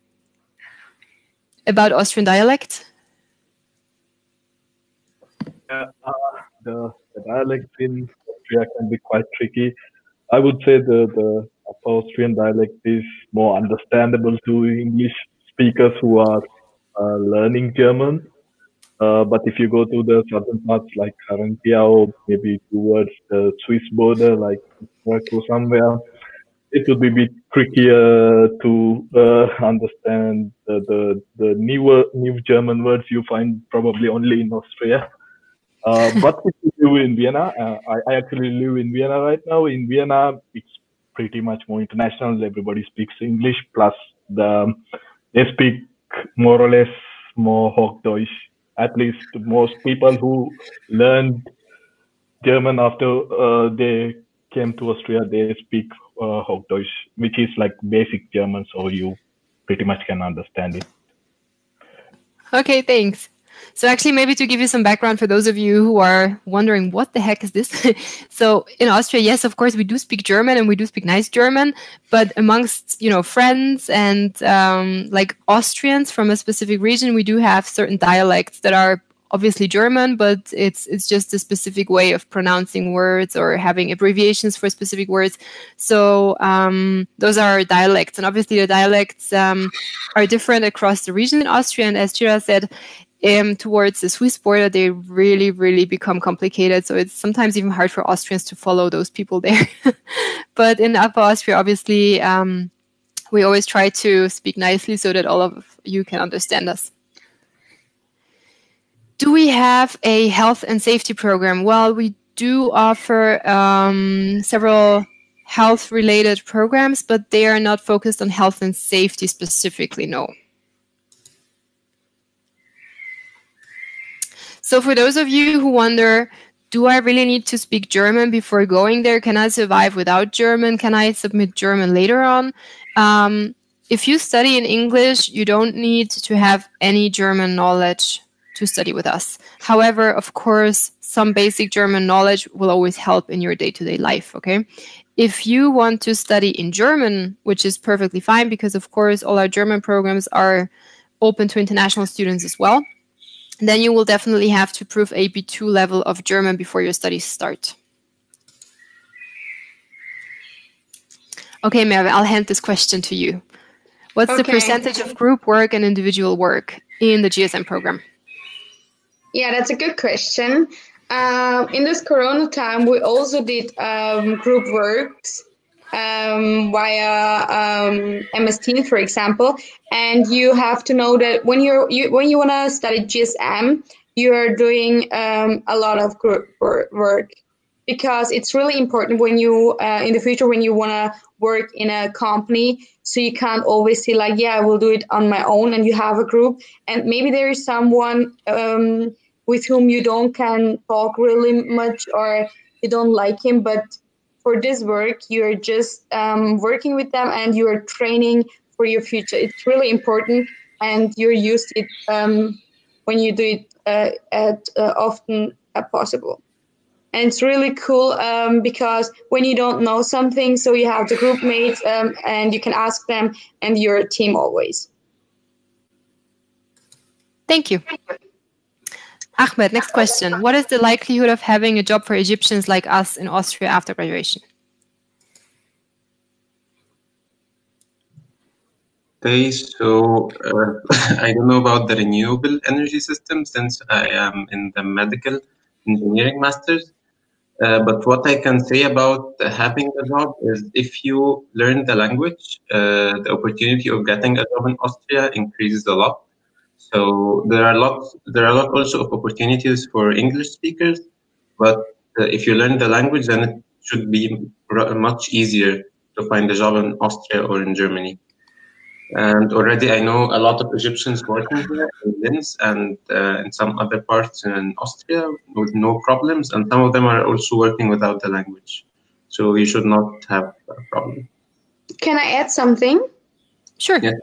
About Austrian dialect? The dialects in Austria can be quite tricky. I would say the Upper Austrian dialect is more understandable to English speakers who are learning German. But if you go to the southern parts like Carinthia or maybe towards the Swiss border, like or somewhere, it would be a bit trickier to understand the new German words you find probably only in Austria. But if you live in Vienna, I actually live in Vienna right now. In Vienna, it's pretty much more international. Everybody speaks English, plus they speak more or less more Hochdeutsch. At least most people who learned German after they came to Austria, they speak Hochdeutsch, which is like basic German, so you pretty much can understand it. Okay, thanks. So actually, maybe to give you some background for those of you who are wondering, what the heck is this? So in Austria, yes, of course, we do speak German and we do speak nice German, but amongst, friends and like Austrians from a specific region, we do have certain dialects that are obviously German, but it's just a specific way of pronouncing words or having abbreviations for specific words. So those are dialects, and obviously the dialects are different across the region in Austria. And as Chira said, towards the Swiss border, they really, really become complicated. So it's sometimes even hard for Austrians to follow those people there. But in Upper Austria, obviously, we always try to speak nicely so that all of you can understand us. Do we have a health and safety program? Well, we do offer several health-related programs, but they are not focused on health and safety specifically, no. So for those of you who wonder, do I really need to speak German before going there? Can I survive without German? Can I submit German later on? If you study in English, you don't need to have any German knowledge to study with us. However, of course, some basic German knowledge will always help in your day-to-day life, okay? If you want to study in German, which is perfectly fine because, of course, all our German programs are open to international students as well, then you will definitely have to prove a B2 level of German before your studies start. Okay, Merve, I'll hand this question to you. What's the percentage of group work and individual work in the GSM program? Yeah, that's a good question. In this Corona time, we also did group works via MS Teams, for example. And you have to know that when you want to study GSM, you're doing a lot of group work, because it's really important when you in the future when you want to work in a company. So you can't always say like, yeah, I will do it on my own, and you have a group, and maybe there is someone with whom you can talk really much, or you don't like him, but for this work, you're just working with them and you're training for your future. It's really important, and you're used to it when you do it as often as possible. And it's really cool because when you don't know something, so you have the group mates and you can ask them, and you're a team always. Thank you. Ahmed, next question. What is the likelihood of having a job for Egyptians like us in Austria after graduation? Okay, so I don't know about the renewable energy system since I am in the medical engineering masters. But what I can say about having a job is if you learn the language, the opportunity of getting a job in Austria increases a lot. So there are a lot also of opportunities for English speakers, but if you learn the language, then it should be much easier to find a job in Austria or in Germany. And already I know a lot of Egyptians working here in Linz and in some other parts in Austria with no problems. And some of them are also working without the language. So you should not have a problem. Can I add something? Sure. Yeah.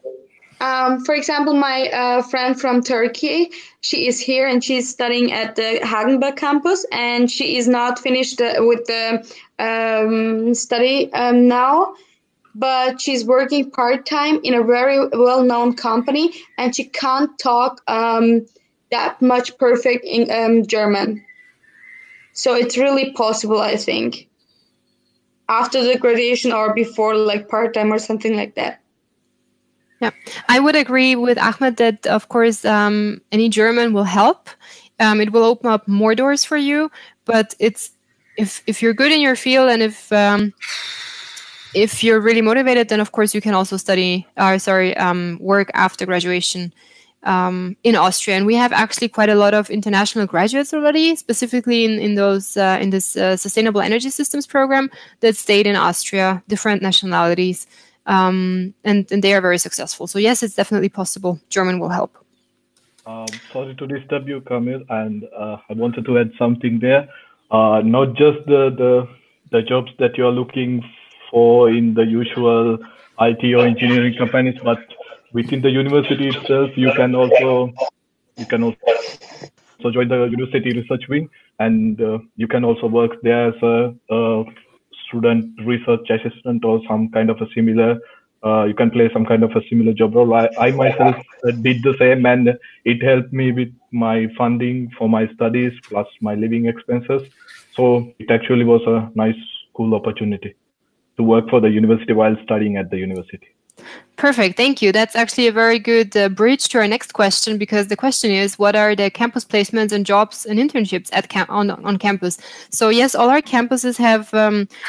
For example, my friend from Turkey, she is here and she's studying at the Hagenberg campus, and she is not finished with the study now. But she's working part-time in a very well-known company, and she can't talk that much perfect in German. So it's really possible, I think, after the graduation or before, like part-time or something like that. Yeah, I would agree with Ahmed that, of course, any German will help. It will open up more doors for you, but it's if you're good in your field and if you're really motivated, then of course you can also work after graduation in Austria. And we have actually quite a lot of international graduates already, specifically in this Sustainable Energy Systems program that stayed in Austria, different nationalities, and they are very successful. So yes, it's definitely possible. German will help. Sorry to disturb you, Camille, and I wanted to add something there. Not just the jobs that you are looking for in the usual IT or engineering companies, but within the university itself, you can also join the university research wing, and you can also work there as a student research assistant or some kind of a similar. You can play some kind of a similar job role. I myself did the same, and it helped me with my funding for my studies plus my living expenses. So it actually was a nice, cool opportunity to work for the university while studying at the university. Perfect. Thank you. That's actually a very good bridge to our next question, because the question is, what are the campus placements and jobs and internships at on campus? So yes, all our campuses have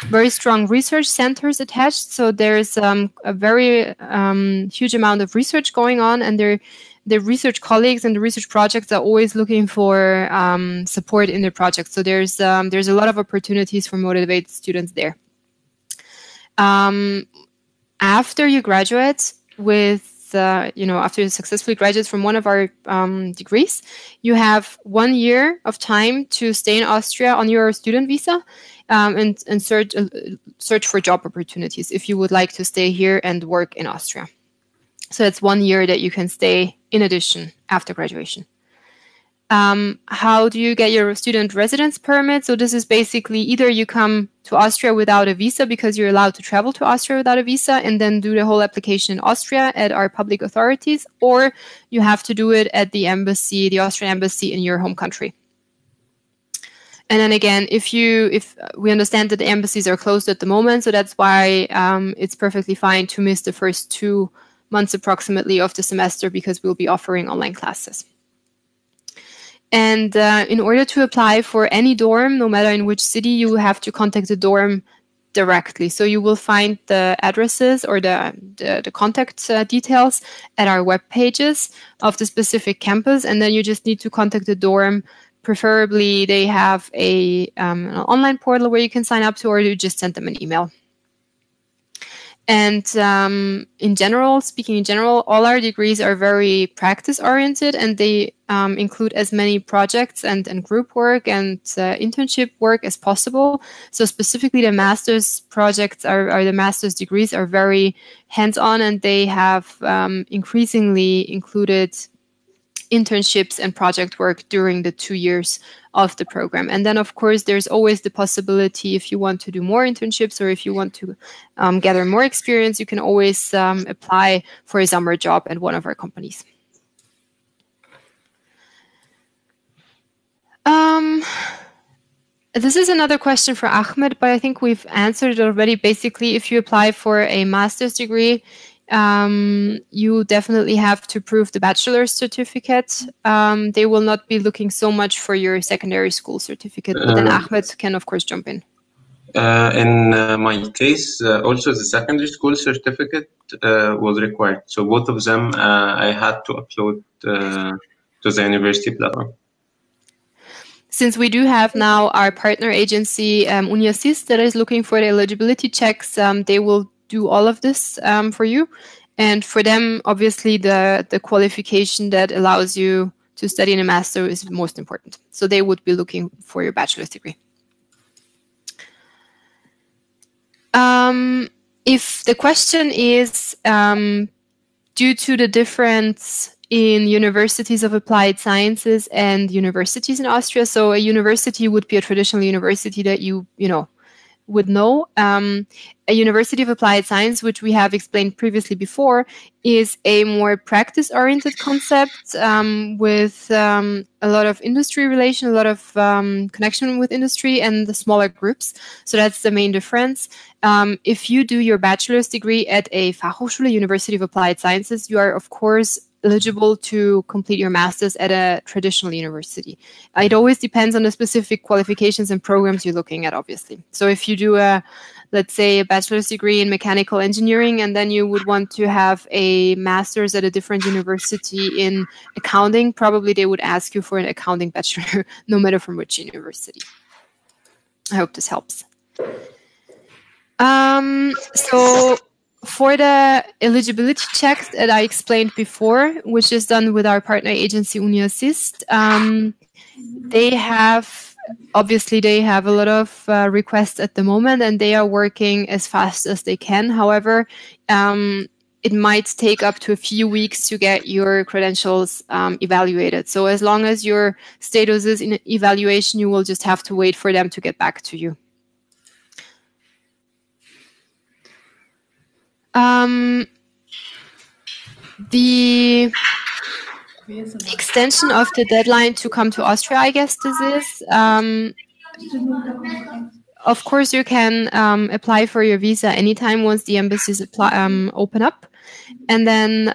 very strong research centers attached. So there's a very huge amount of research going on, and the research colleagues and the research projects are always looking for support in their projects. So there's a lot of opportunities for motivated students there. After you graduate after you successfully graduate from one of our degrees, you have 1 year of time to stay in Austria on your student visa and search for job opportunities if you would like to stay here and work in Austria. So it's 1 year that you can stay in addition after graduation. How do you get your student residence permit? So this is basically either you come to Austria without a visa because you're allowed to travel to Austria without a visa and then do the whole application in Austria at our public authorities, or you have to do it at the embassy, the Austrian embassy in your home country. And then again, if we understand that the embassies are closed at the moment, so that's why it's perfectly fine to miss the first 2 months approximately of the semester, because we'll be offering online classes. And in order to apply for any dorm, no matter in which city, you have to contact the dorm directly. So you will find the addresses or the contact details at our web pages of the specific campus, and then you just need to contact the dorm. Preferably, they have an online portal where you can sign up to, or you just send them an email. And speaking in general, all our degrees are very practice-oriented, and they include as many projects and group work and internship work as possible. So specifically, the master's projects the master's degrees are very hands-on, and they have increasingly included internships and project work during the 2 years of the program. And then, of course, there's always the possibility, if you want to do more internships or if you want to gather more experience, you can always apply for a summer job at one of our companies. This is another question for Ahmed, but I think we've answered it already. Basically, if you apply for a master's degree, you definitely have to prove the bachelor's certificate. They will not be looking so much for your secondary school certificate, but then Ahmed can, of course, jump in. In my case, also the secondary school certificate was required. So both of them I had to upload to the university platform. Since we do have now our partner agency, UniAssist, that is looking for the eligibility checks, they will do all of this for you. And for them, obviously, the qualification that allows you to study in a master is most important. So they would be looking for your bachelor's degree. If the question is due to the difference in universities of applied sciences and universities in Austria, so a university would be a traditional university that you would know, a University of Applied Science, which we have explained previously before, is a more practice-oriented concept with a lot of industry relation, a lot of connection with industry and the smaller groups. So that's the main difference. If you do your bachelor's degree at a Fachhochschule, University of Applied Sciences, you are, of course, eligible to complete your master's at a traditional university. It always depends on the specific qualifications and programs you're looking at, obviously. So if you do let's say, a bachelor's degree in mechanical engineering, and then you would want to have a master's at a different university in accounting, probably they would ask you for an accounting bachelor, no matter from which university. I hope this helps. So for the eligibility checks that I explained before, which is done with our partner agency UniAssist, obviously they have a lot of requests at the moment, and they are working as fast as they can. However, it might take up to a few weeks to get your credentials evaluated. So as long as your status is in evaluation, you will just have to wait for them to get back to you. The extension of the deadline to come to Austria, I guess this is. Of course, you can apply for your visa anytime once the embassies open up, and then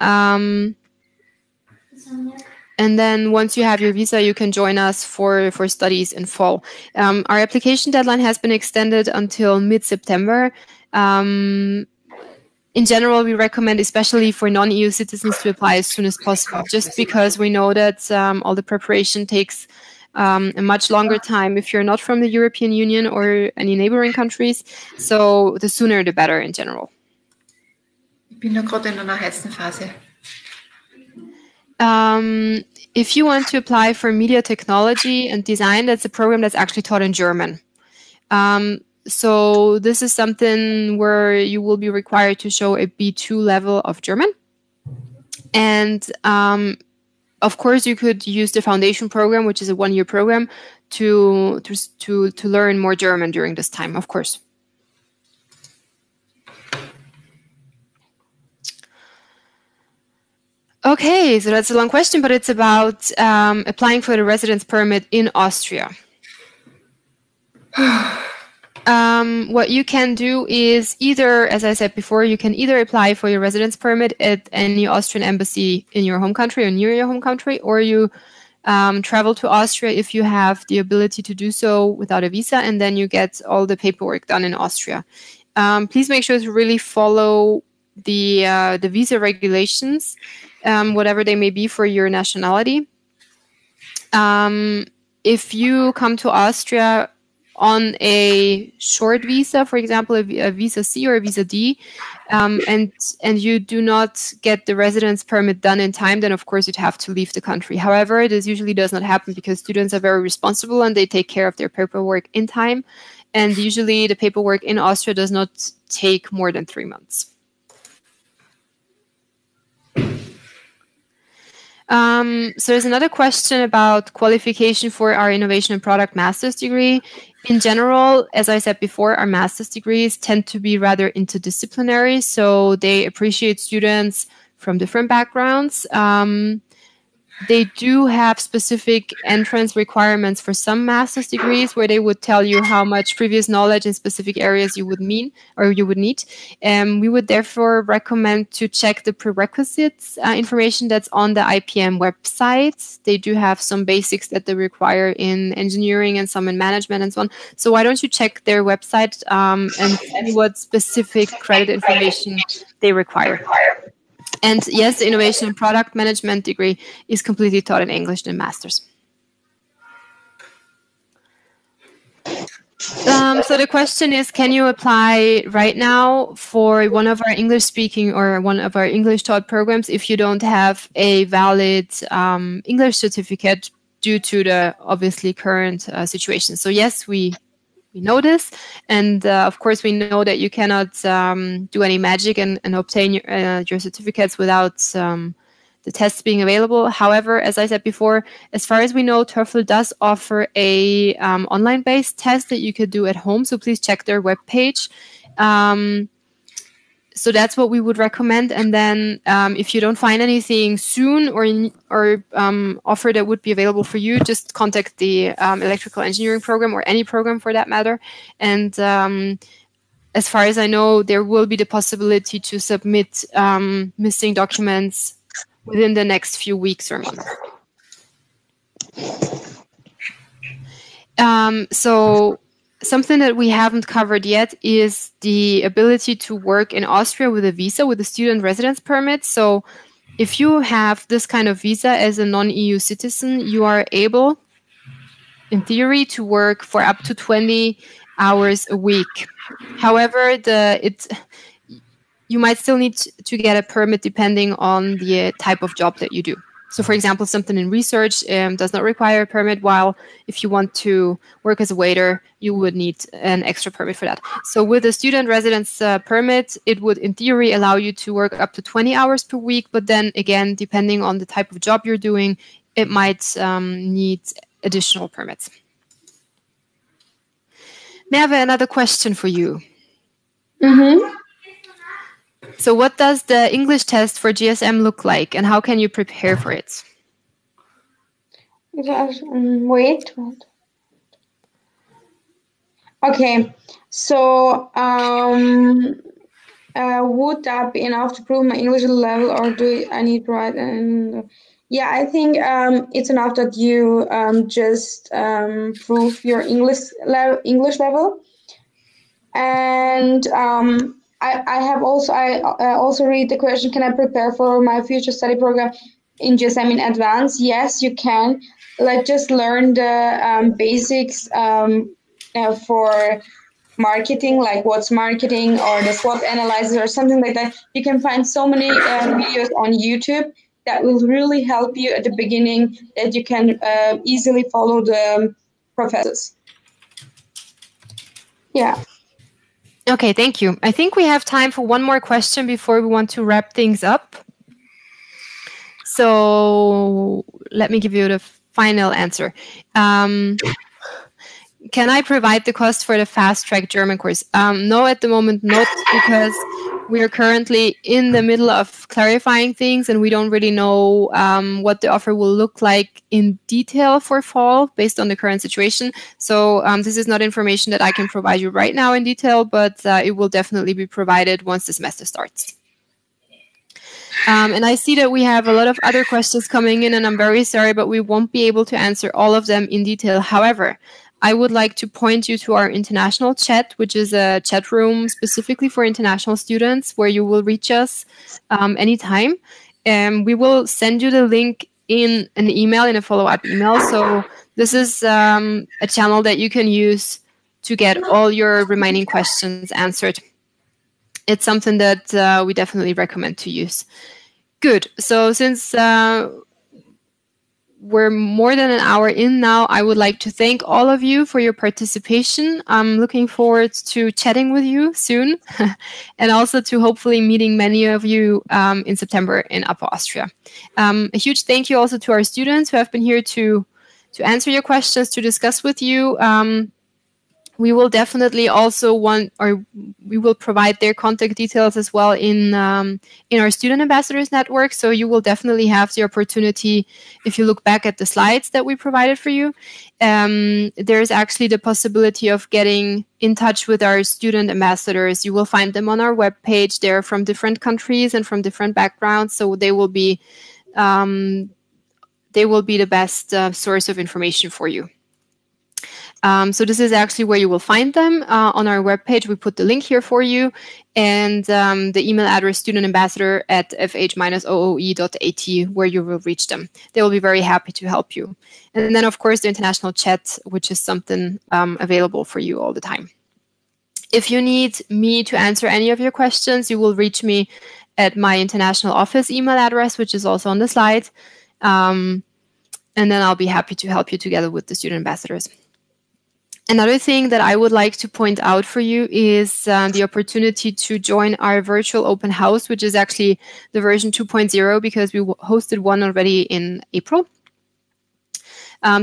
once you have your visa, you can join us for studies in fall. Our application deadline has been extended until mid-September. In general, we recommend, especially for non-EU citizens, to apply as soon as possible, just because we know that all the preparation takes a much longer time if you're not from the European Union or any neighboring countries. So the sooner, the better in general. Ich bin noch gerade in einer heißen Phase. If you want to apply for media technology and design, that's a program that's actually taught in German. So this is something where you will be required to show a B2 level of German. And of course, you could use the foundation program, which is a one-year program, to learn more German during this time, of course. Okay, so that's a long question, but it's about applying for the residence permit in Austria. What you can do is either, as I said before, you can either apply for your residence permit at any Austrian embassy in your home country or near your home country, or you travel to Austria if you have the ability to do so without a visa, and then you get all the paperwork done in Austria. Please make sure to really follow the visa regulations, whatever they may be for your nationality. If you come to Austria on a short visa, for example, a visa C or a visa D, and you do not get the residence permit done in time, then of course you'd have to leave the country. However, this usually does not happen because students are very responsible and they take care of their paperwork in time. And usually the paperwork in Austria does not take more than 3 months. So there's another question about qualification for our innovation and product master's degree. In general, as I said before, our master's degrees tend to be rather interdisciplinary, so they appreciate students from different backgrounds. They do have specific entrance requirements for some master's degrees where they would tell you how much previous knowledge in specific areas you would need. We would therefore recommend to check the prerequisites information that's on the IPM website. They do have some basics that they require in engineering and some in management and so on. So why don't you check their website and see what specific credit information they require. And yes, the innovation and product management degree is completely taught in English in master's. So the question is, can you apply right now for one of our English-speaking or one of our English-taught programs if you don't have a valid English certificate due to the obviously current situation? So yes, we know this, and of course we know that you cannot do any magic and obtain your certificates without tests being available. However, as I said before, as far as we know, TOEFL does offer a online-based test that you could do at home. So please check their webpage. So that's what we would recommend. And then if you don't find anything soon or offer that would be available for you, just contact the electrical engineering program or any program for that matter. And as far as I know, there will be the possibility to submit missing documents within the next few weeks or months. So something that we haven't covered yet is the ability to work in Austria with a visa, with a student residence permit. So if you have this kind of visa as a non-EU citizen, you are able, in theory, to work for up to 20 hours a week. However, you might still need to get a permit depending on the type of job that you do. So, for example, something in research does not require a permit, while if you want to work as a waiter, you would need an extra permit for that. So with a student residence permit, it would, in theory, allow you to work up to 20 hours per week. But then again, depending on the type of job you're doing, it might need additional permits. Merve, another question for you. So what does the English test for GSM look like, and how can you prepare for it? Wait. Okay, so would that be enough to prove my English level, or do I need to write? And yeah, I think it's enough that you just prove your English level, and I also read the question: can I prepare for my future study program in GSM in advance? Yes, you can. Just learn the basics for marketing, like what's marketing or the SWOT analysis or something like that. You can find so many videos on YouTube that will really help you at the beginning, that you can easily follow the professors. Yeah. Okay, thank you. I think we have time for one more question before we want to wrap things up. So let me give you the final answer. Can I provide the cost for the fast-track German course? No, at the moment not, because we are currently in the middle of clarifying things and we don't really know what the offer will look like in detail for fall based on the current situation. So this is not information that I can provide you right now in detail, but it will definitely be provided once the semester starts. And I see that we have a lot of other questions coming in, and I'm very sorry, but we won't be able to answer all of them in detail. However, I would like to point you to our international chat, which is a chat room specifically for international students, where you will reach us anytime. We will send you the link in an email, in a follow-up email. So this is a channel that you can use to get all your remaining questions answered. It's something that we definitely recommend to use. Good. So since we're more than an hour in now, I would like to thank all of you for your participation. I'm looking forward to chatting with you soon and also to hopefully meeting many of you in September in Upper Austria. A huge thank you also to our students who have been here to answer your questions, to discuss with you. We will definitely also we will provide their contact details as well in our student ambassadors network. So you will definitely have the opportunity, if you look back at the slides that we provided for you, there's actually the possibility of getting in touch with our student ambassadors. You will find them on our webpage. They're from different countries and from different backgrounds, so they will be the best source of information for you. So this is actually where you will find them on our webpage. We put the link here for you, and the email address studentambassador@fh-ooe.at, where you will reach them. They will be very happy to help you. And then, of course, the international chat, which is something available for you all the time. If you need me to answer any of your questions, you will reach me at my international office email address, which is also on the slide. And then I'll be happy to help you together with the student ambassadors. Another thing that I would like to point out for you is the opportunity to join our virtual open house, which is actually the version 2.0 because we hosted one already in April.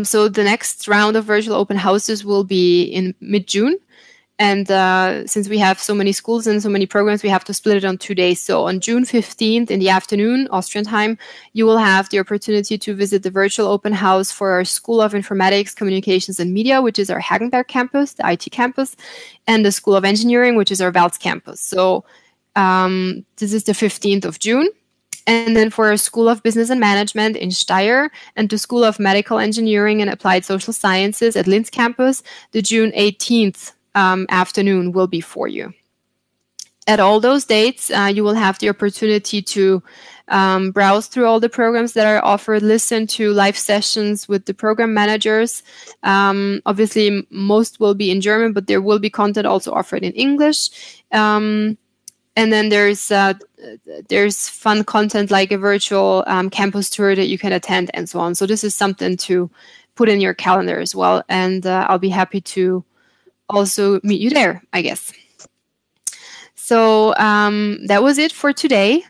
So the next round of virtual open houses will be in mid-June. And since we have so many schools and so many programs, we have to split it on 2 days. So on June 15th in the afternoon, Austrian time, you will have the opportunity to visit the virtual open house for our School of Informatics, Communications and Media, which is our Hagenberg campus, the IT campus, and the School of Engineering, which is our Wels campus. So this is the 15th of June. And then for our School of Business and Management in Steyr and the School of Medical Engineering and Applied Social Sciences at Linz campus, the June 18th afternoon will be for you. At all those dates, you will have the opportunity to browse through all the programs that are offered, listen to live sessions with the program managers. Obviously, most will be in German, but there will be content also offered in English. And then there's fun content like a virtual campus tour that you can attend and so on. So this is something to put in your calendar as well. And I'll be happy to also meet you there, I guess. So that was it for today.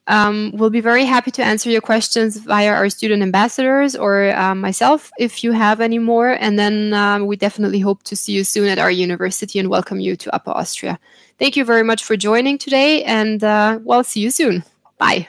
We'll be very happy to answer your questions via our student ambassadors or myself if you have any more. And then we definitely hope to see you soon at our university and welcome you to Upper Austria. Thank you very much for joining today, and well, see you soon. Bye.